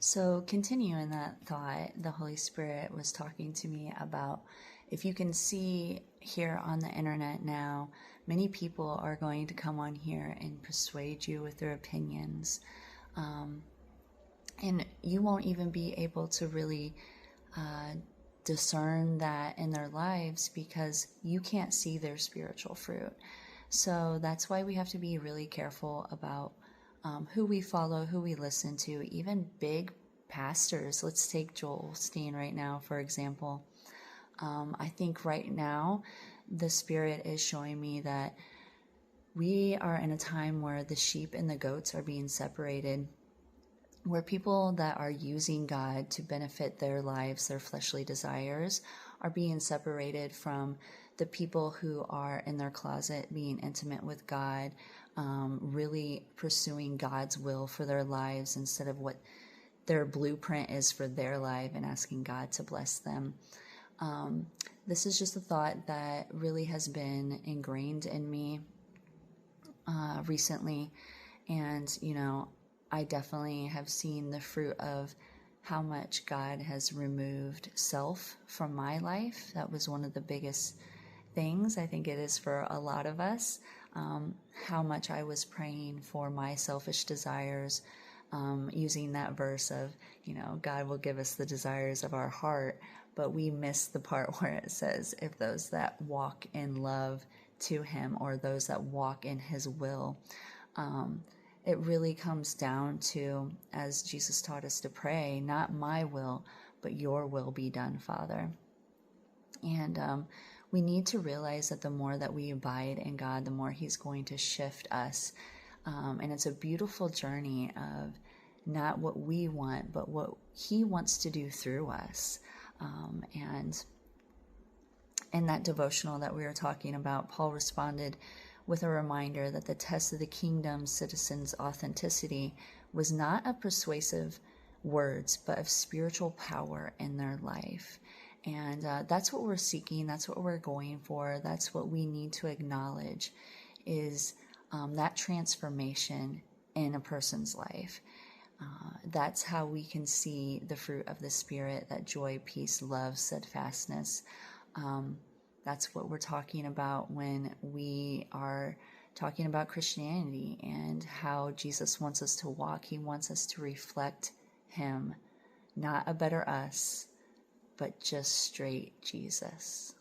So, continuing that thought, the Holy Spirit was talking to me about if you can see here on the internet now, many people are going to come on here and persuade you with their opinions. And you won't even be able to really discern that in their lives because you can't see their spiritual fruit. So that's why we have to be really careful about who we follow, who we listen to, even big pastors. Let's take Joel Osteen right now, for example. I think right now the Spirit is showing me that we are in a time where the sheep and the goats are being separated, where people that are using God to benefit their lives, their fleshly desires, are being separated from the people who are in their closet being intimate with God, really pursuing God's will for their lives instead of what their blueprint is for their life and asking God to bless them. This is just a thought that really has been ingrained in me recently. And, I definitely have seen the fruit of how much God has removed self from my life. That was one of the biggest things. I think it is for a lot of us. How much I was praying for my selfish desires, using that verse of, God will give us the desires of our heart, but we miss the part where it says, if those that walk in love to Him, or those that walk in His will. It really comes down to, as Jesus taught us to pray, not my will, but your will be done, Father. And we need to realize that the more that we abide in God, the more He's going to shift us. And it's a beautiful journey of not what we want, but what He wants to do through us. And in that devotional that we were talking about, Paul responded with a reminder that the test of the kingdom citizens' authenticity was not of persuasive words, but of spiritual power in their life. And that's what we're seeking. That's what we're going for. That's what we need to acknowledge is that transformation in a person's life. That's how we can see the fruit of the Spirit, that joy, peace, love, steadfastness. That's what we're talking about when we are talking about Christianity and how Jesus wants us to walk. He wants us to reflect Him, not a better us, but just straight Jesus.